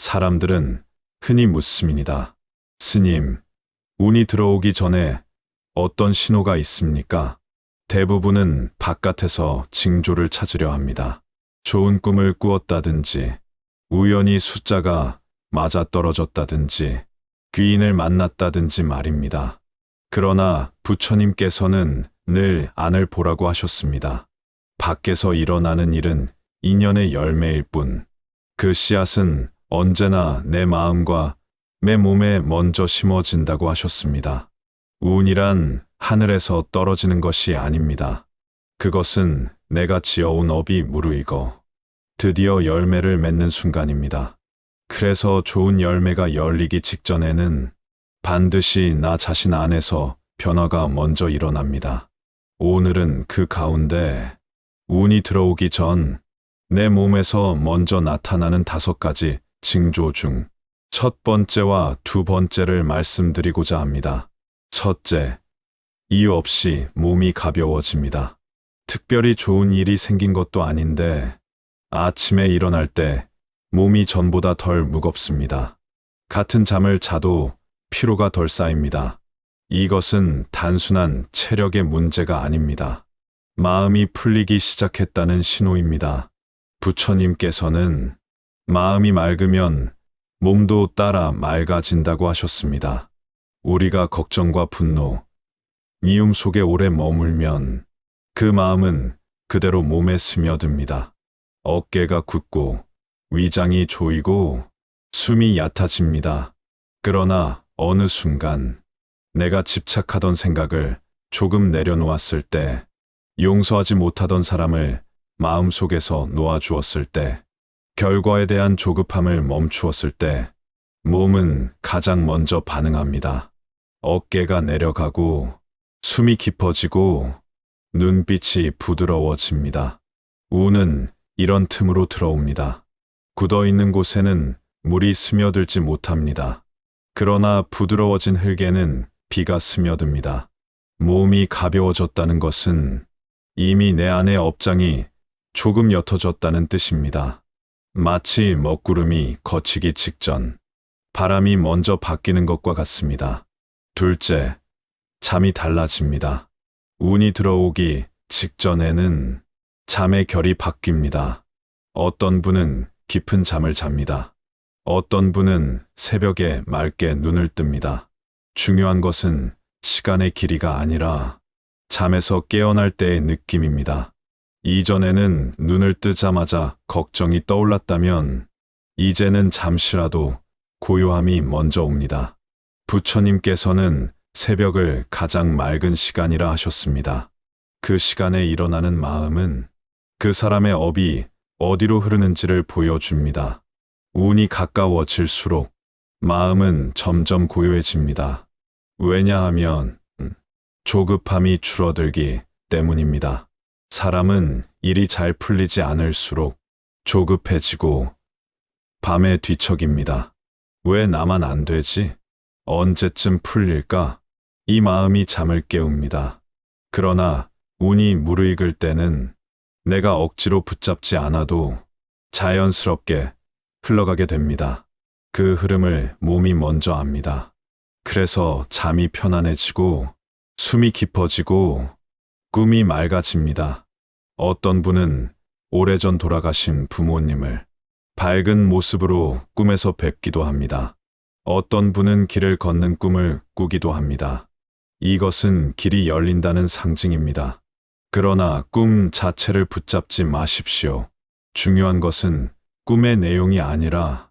사람들은 흔히 묻습니다. 스님, 운이 들어오기 전에 어떤 신호가 있습니까? 대부분은 바깥에서 징조를 찾으려 합니다. 좋은 꿈을 꾸었다든지, 우연히 숫자가 맞아떨어졌다든지, 귀인을 만났다든지 말입니다. 그러나 부처님께서는 늘 안을 보라고 하셨습니다. 밖에서 일어나는 일은 인연의 열매일 뿐, 그 씨앗은 언제나 내 마음과 내 몸에 먼저 심어진다고 하셨습니다. 운이란 하늘에서 떨어지는 것이 아닙니다. 그것은 내가 지어온 업이 무르익어 드디어 열매를 맺는 순간입니다. 그래서 좋은 열매가 열리기 직전에는 반드시 나 자신 안에서 변화가 먼저 일어납니다. 오늘은 그 가운데 운이 들어오기 전 내 몸에서 먼저 나타나는 5가지 징조 중 첫 번째와 두 번째를 말씀드리고자 합니다. 첫째, 이유 없이 몸이 가벼워집니다. 특별히 좋은 일이 생긴 것도 아닌데 아침에 일어날 때 몸이 전보다 덜 무겁습니다. 같은 잠을 자도 피로가 덜 쌓입니다. 이것은 단순한 체력의 문제가 아닙니다. 마음이 풀리기 시작했다는 신호입니다. 부처님께서는 마음이 맑으면 몸도 따라 맑아진다고 하셨습니다. 우리가 걱정과 분노, 미움 속에 오래 머물면 그 마음은 그대로 몸에 스며듭니다. 어깨가 굳고 위장이 조이고 숨이 얕아집니다. 그러나 어느 순간 내가 집착하던 생각을 조금 내려놓았을 때, 용서하지 못하던 사람을 마음속에서 놓아주었을 때, 결과에 대한 조급함을 멈추었을 때 몸은 가장 먼저 반응합니다. 어깨가 내려가고 숨이 깊어지고 눈빛이 부드러워집니다. 운은 이런 틈으로 들어옵니다. 굳어있는 곳에는 물이 스며들지 못합니다. 그러나 부드러워진 흙에는 비가 스며듭니다. 몸이 가벼워졌다는 것은 이미 내 안의 업장이 조금 옅어졌다는 뜻입니다. 마치 먹구름이 거치기 직전 바람이 먼저 바뀌는 것과 같습니다. 둘째, 잠이 달라집니다. 운이 들어오기 직전에는 잠의 결이 바뀝니다. 어떤 분은 깊은 잠을 잡니다. 어떤 분은 새벽에 맑게 눈을 뜹니다. 중요한 것은 시간의 길이가 아니라 잠에서 깨어날 때의 느낌입니다. 이전에는 눈을 뜨자마자 걱정이 떠올랐다면 이제는 잠시라도 고요함이 먼저 옵니다. 부처님께서는 새벽을 가장 맑은 시간이라 하셨습니다. 그 시간에 일어나는 마음은 그 사람의 업이 어디로 흐르는지를 보여줍니다. 운이 가까워질수록 마음은 점점 고요해집니다. 왜냐하면 조급함이 줄어들기 때문입니다. 사람은 일이 잘 풀리지 않을수록 조급해지고 밤에 뒤척입니다. 왜 나만 안 되지? 언제쯤 풀릴까? 이 마음이 잠을 깨웁니다. 그러나 운이 무르익을 때는 내가 억지로 붙잡지 않아도 자연스럽게 흘러가게 됩니다. 그 흐름을 몸이 먼저 압니다. 그래서 잠이 편안해지고 숨이 깊어지고 꿈이 맑아집니다. 어떤 분은 오래전 돌아가신 부모님을 밝은 모습으로 꿈에서 뵙기도 합니다. 어떤 분은 길을 걷는 꿈을 꾸기도 합니다. 이것은 길이 열린다는 상징입니다. 그러나 꿈 자체를 붙잡지 마십시오. 중요한 것은 꿈의 내용이 아니라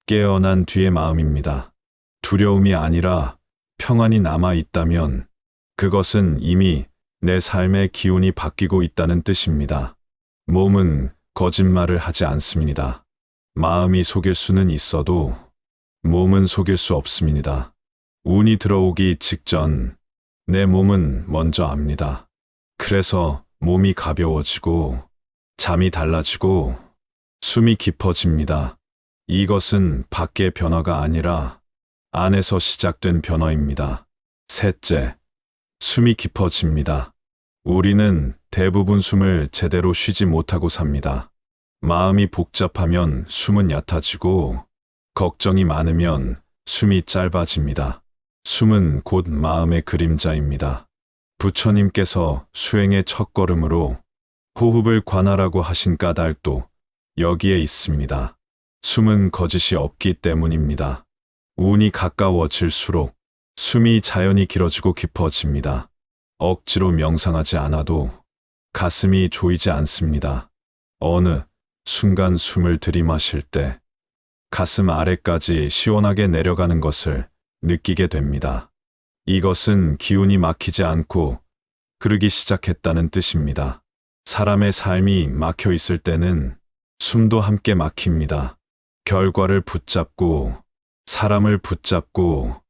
깨어난 뒤의 마음입니다. 두려움이 아니라 평안이 남아 있다면 그것은 이미 내 삶의 기운이 바뀌고 있다는 뜻입니다. 몸은 거짓말을 하지 않습니다. 마음이 속일 수는 있어도 몸은 속일 수 없습니다. 운이 들어오기 직전 내 몸은 먼저 압니다. 그래서 몸이 가벼워지고 잠이 달라지고 숨이 깊어집니다. 이것은 밖의 변화가 아니라 안에서 시작된 변화입니다. 셋째, 숨이 깊어집니다. 우리는 대부분 숨을 제대로 쉬지 못하고 삽니다. 마음이 복잡하면 숨은 얕아지고 걱정이 많으면 숨이 짧아집니다. 숨은 곧 마음의 그림자입니다. 부처님께서 수행의 첫걸음으로 호흡을 관할하고 하신 까닭도 여기에 있습니다. 숨은 거짓이 없기 때문입니다. 운이 가까워질수록 숨이 자연히 길어지고 깊어집니다. 억지로 명상하지 않아도 가슴이 조이지 않습니다. 어느 순간 숨을 들이마실 때 가슴 아래까지 시원하게 내려가는 것을 느끼게 됩니다. 이것은 기운이 막히지 않고 흐르기 시작했다는 뜻입니다. 사람의 삶이 막혀 있을 때는 숨도 함께 막힙니다. 결과를 붙잡고, 사람을 붙잡고,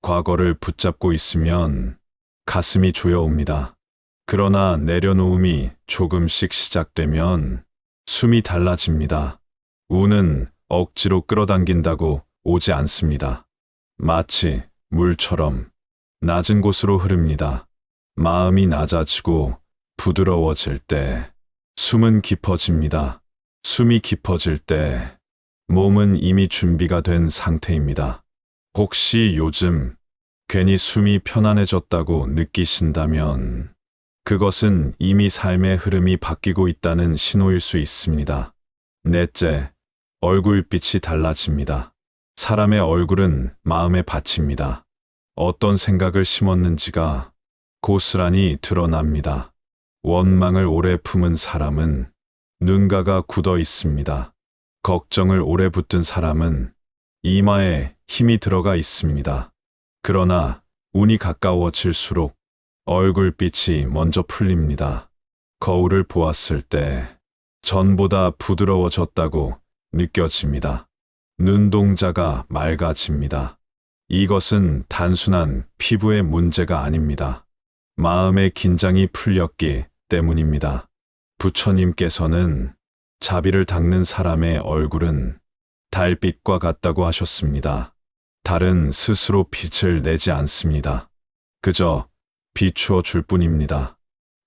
과거를 붙잡고 있으면 가슴이 조여옵니다. 그러나 내려놓음이 조금씩 시작되면 숨이 달라집니다. 운은 억지로 끌어당긴다고 오지 않습니다. 마치 물처럼 낮은 곳으로 흐릅니다. 마음이 낮아지고 부드러워질 때 숨은 깊어집니다. 숨이 깊어질 때 몸은 이미 준비가 된 상태입니다. 혹시 요즘 괜히 숨이 편안해졌다고 느끼신다면 그것은 이미 삶의 흐름이 바뀌고 있다는 신호일 수 있습니다. 넷째, 얼굴빛이 달라집니다. 사람의 얼굴은 마음의 밭입니다. 어떤 생각을 심었는지가 고스란히 드러납니다. 원망을 오래 품은 사람은 눈가가 굳어 있습니다. 걱정을 오래 붙든 사람은 이마에 힘이 들어가 있습니다. 그러나 운이 가까워질수록 얼굴빛이 먼저 풀립니다. 거울을 보았을 때 전보다 부드러워졌다고 느껴집니다. 눈동자가 맑아집니다. 이것은 단순한 피부의 문제가 아닙니다. 마음의 긴장이 풀렸기 때문입니다. 부처님께서는 자비를 닦는 사람의 얼굴은 달빛과 같다고 하셨습니다. 달은 스스로 빛을 내지 않습니다. 그저 비추어 줄 뿐입니다.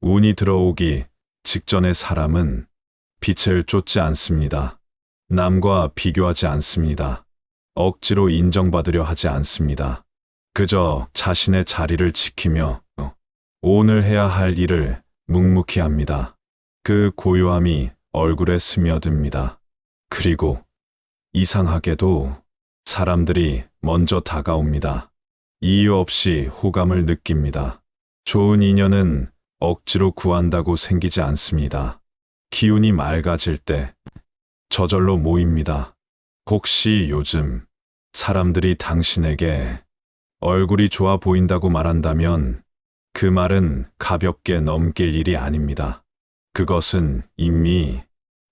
운이 들어오기 직전의 사람은 빛을 쫓지 않습니다. 남과 비교하지 않습니다. 억지로 인정받으려 하지 않습니다. 그저 자신의 자리를 지키며 오늘 해야 할 일을 묵묵히 합니다. 그 고요함이 얼굴에 스며듭니다. 그리고 이상하게도 사람들이 먼저 다가옵니다. 이유 없이 호감을 느낍니다. 좋은 인연은 억지로 구한다고 생기지 않습니다. 기운이 맑아질 때 저절로 모입니다. 혹시 요즘 사람들이 당신에게 얼굴이 좋아 보인다고 말한다면 그 말은 가볍게 넘길 일이 아닙니다. 그것은 이미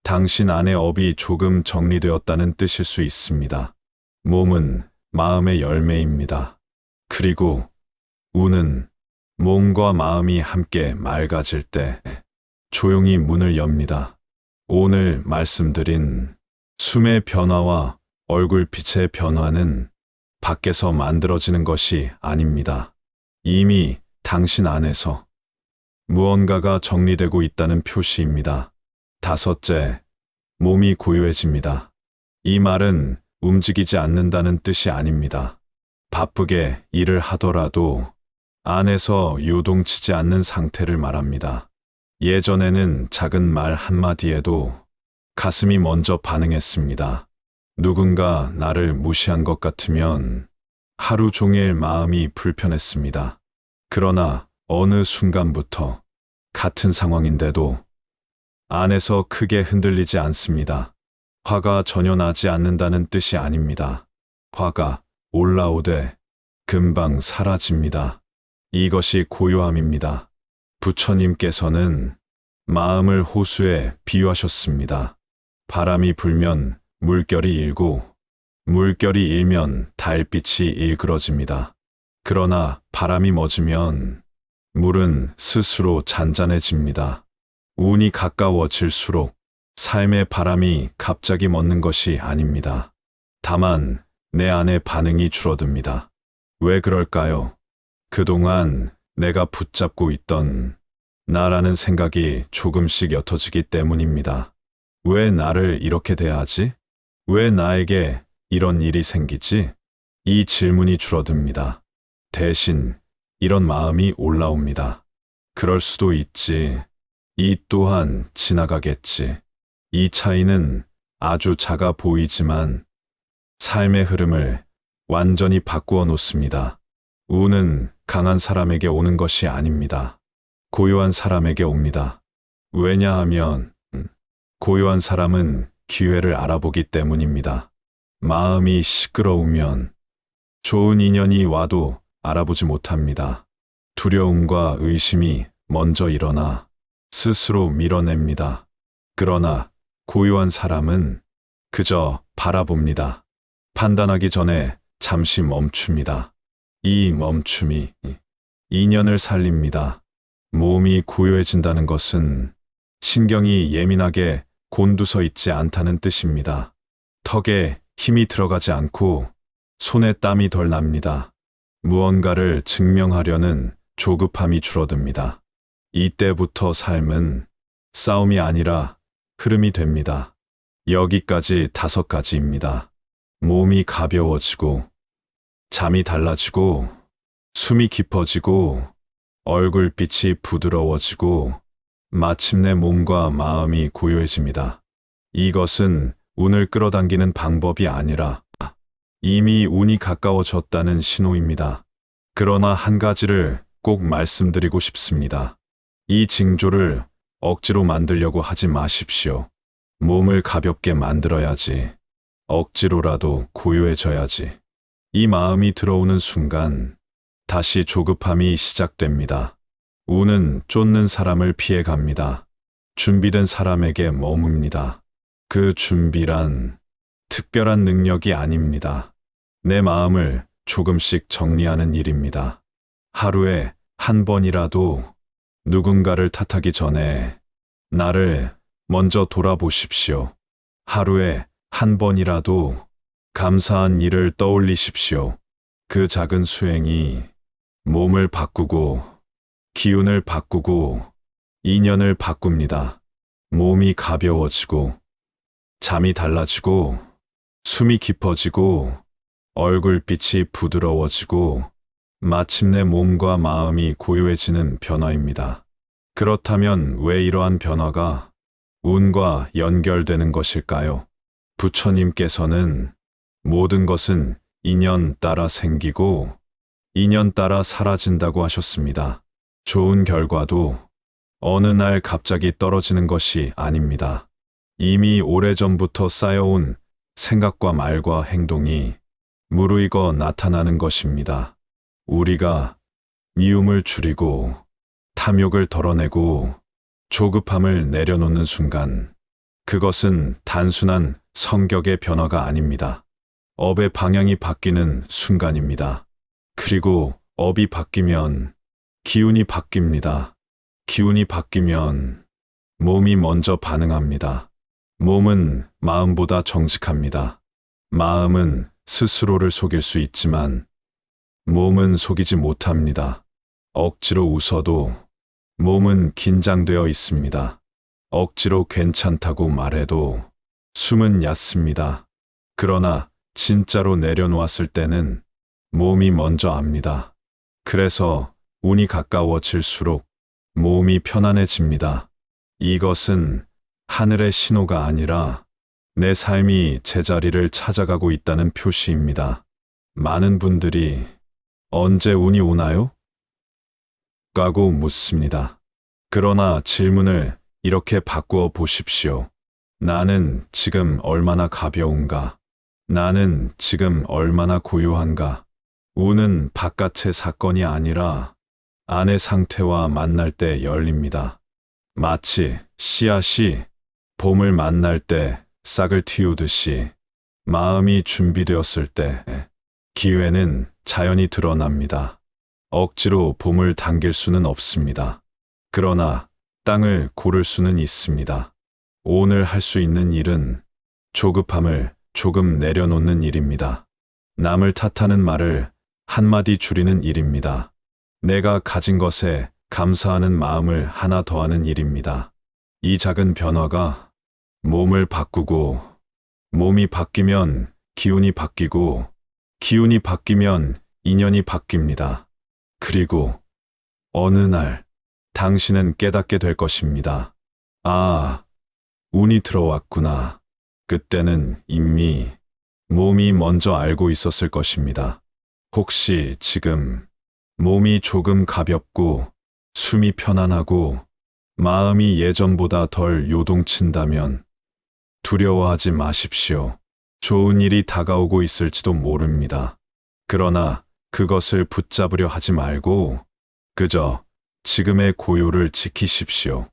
당신 안의 업이 조금 정리되었다는 뜻일 수 있습니다. 몸은 마음의 열매입니다. 그리고 운은 몸과 마음이 함께 맑아질 때 조용히 문을 엽니다. 오늘 말씀드린 숨의 변화와 얼굴빛의 변화는 밖에서 만들어지는 것이 아닙니다. 이미 당신 안에서 무언가가 정리되고 있다는 표시입니다. 다섯째, 몸이 고요해집니다. 이 말은 움직이지 않는다는 뜻이 아닙니다. 바쁘게 일을 하더라도 안에서 요동치지 않는 상태를 말합니다. 예전에는 작은 말 한마디에도 가슴이 먼저 반응했습니다. 누군가 나를 무시한 것 같으면 하루 종일 마음이 불편했습니다. 그러나 어느 순간부터 같은 상황인데도 안에서 크게 흔들리지 않습니다. 화가 전혀 나지 않는다는 뜻이 아닙니다. 화가 올라오되 금방 사라집니다. 이것이 고요함입니다. 부처님께서는 마음을 호수에 비유하셨습니다. 바람이 불면 물결이 일고 물결이 일면 달빛이 일그러집니다. 그러나 바람이 멎으면 물은 스스로 잔잔해집니다. 운이 가까워질수록 삶의 바람이 갑자기 멎는 것이 아닙니다. 다만 내 안의 반응이 줄어듭니다. 왜 그럴까요? 그동안 내가 붙잡고 있던 나라는 생각이 조금씩 옅어지기 때문입니다. 왜 나를 이렇게 대하지? 왜 나에게 이런 일이 생기지? 이 질문이 줄어듭니다. 대신 이런 마음이 올라옵니다. 그럴 수도 있지. 이 또한 지나가겠지. 이 차이는 아주 작아 보이지만 삶의 흐름을 완전히 바꾸어 놓습니다. 운은 강한 사람에게 오는 것이 아닙니다. 고요한 사람에게 옵니다. 왜냐하면 고요한 사람은 기회를 알아보기 때문입니다. 마음이 시끄러우면 좋은 인연이 와도 알아보지 못합니다. 두려움과 의심이 먼저 일어나 스스로 밀어냅니다. 그러나 고요한 사람은 그저 바라봅니다. 판단하기 전에 잠시 멈춥니다. 이 멈춤이 인연을 살립니다. 몸이 고요해진다는 것은 신경이 예민하게 곤두서 있지 않다는 뜻입니다. 턱에 힘이 들어가지 않고 손에 땀이 덜 납니다. 무언가를 증명하려는 조급함이 줄어듭니다. 이때부터 삶은 싸움이 아니라 흐름이 됩니다. 여기까지 5가지입니다. 몸이 가벼워지고, 잠이 달라지고, 숨이 깊어지고, 얼굴빛이 부드러워지고, 마침내 몸과 마음이 고요해집니다. 이것은 운을 끌어당기는 방법이 아니라 이미 운이 가까워졌다는 신호입니다. 그러나 한 가지를 꼭 말씀드리고 싶습니다. 이 징조를 억지로 만들려고 하지 마십시오. 몸을 가볍게 만들어야지. 억지로라도 고요해져야지. 이 마음이 들어오는 순간 다시 조급함이 시작됩니다. 운은 쫓는 사람을 피해 갑니다. 준비된 사람에게 머뭅니다. 그 준비란 특별한 능력이 아닙니다. 내 마음을 조금씩 정리하는 일입니다. 하루에 한 번이라도 누군가를 탓하기 전에 나를 먼저 돌아보십시오. 하루에 한 번이라도 감사한 일을 떠올리십시오. 그 작은 수행이 몸을 바꾸고 기운을 바꾸고 인연을 바꿉니다. 몸이 가벼워지고 잠이 달라지고 숨이 깊어지고 얼굴빛이 부드러워지고 마침내 몸과 마음이 고요해지는 변화입니다. 그렇다면 왜 이러한 변화가 운과 연결되는 것일까요? 부처님께서는 모든 것은 인연 따라 생기고 인연 따라 사라진다고 하셨습니다. 좋은 결과도 어느 날 갑자기 떨어지는 것이 아닙니다. 이미 오래전부터 쌓여온 생각과 말과 행동이 무르익어 나타나는 것입니다. 우리가 미움을 줄이고 탐욕을 덜어내고 조급함을 내려놓는 순간 그것은 단순한 성격의 변화가 아닙니다. 업의 방향이 바뀌는 순간입니다. 그리고 업이 바뀌면 기운이 바뀝니다. 기운이 바뀌면 몸이 먼저 반응합니다. 몸은 마음보다 정직합니다. 마음은 스스로를 속일 수 있지만 몸은 속이지 못합니다. 억지로 웃어도 몸은 긴장되어 있습니다. 억지로 괜찮다고 말해도 숨은 얕습니다. 그러나 진짜로 내려놓았을 때는 몸이 먼저 압니다. 그래서 운이 가까워질수록 몸이 편안해집니다. 이것은 하늘의 신호가 아니라 내 삶이 제자리를 찾아가고 있다는 표시입니다. 많은 분들이 언제 운이 오나요? 라고 묻습니다. 그러나 질문을 이렇게 바꾸어 보십시오. 나는 지금 얼마나 가벼운가? 나는 지금 얼마나 고요한가? 운은 바깥의 사건이 아니라 안의 상태와 만날 때 열립니다. 마치 씨앗이 봄을 만날 때 싹을 틔우듯이 마음이 준비되었을 때 기회는 자연히 드러납니다. 억지로 봄을 당길 수는 없습니다. 그러나 땅을 고를 수는 있습니다. 오늘 할 수 있는 일은 조급함을 조금 내려놓는 일입니다. 남을 탓하는 말을 한마디 줄이는 일입니다. 내가 가진 것에 감사하는 마음을 하나 더하는 일입니다. 이 작은 변화가 몸을 바꾸고 몸이 바뀌면 기운이 바뀌고, 기운이 바뀌면 인연이 바뀝니다. 그리고 어느 날 당신은 깨닫게 될 것입니다. 아, 운이 들어왔구나. 그때는 이미 몸이 먼저 알고 있었을 것입니다. 혹시 지금 몸이 조금 가볍고 숨이 편안하고 마음이 예전보다 덜 요동친다면 두려워하지 마십시오. 좋은 일이 다가오고 있을지도 모릅니다. 그러나 그것을 붙잡으려 하지 말고 그저 지금의 고요를 지키십시오.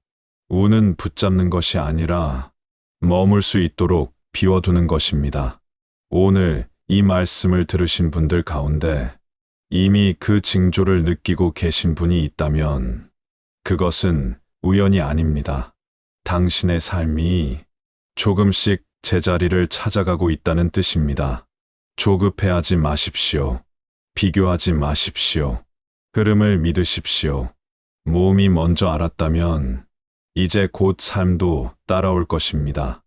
운은 붙잡는 것이 아니라 머물 수 있도록 비워두는 것입니다. 오늘 이 말씀을 들으신 분들 가운데 이미 그 징조를 느끼고 계신 분이 있다면 그것은 우연이 아닙니다. 당신의 삶이 조금씩 제자리를 찾아가고 있다는 뜻입니다. 조급해하지 마십시오. 비교하지 마십시오. 흐름을 믿으십시오. 몸이 먼저 알았다면 이제 곧 삶도 따라올 것입니다.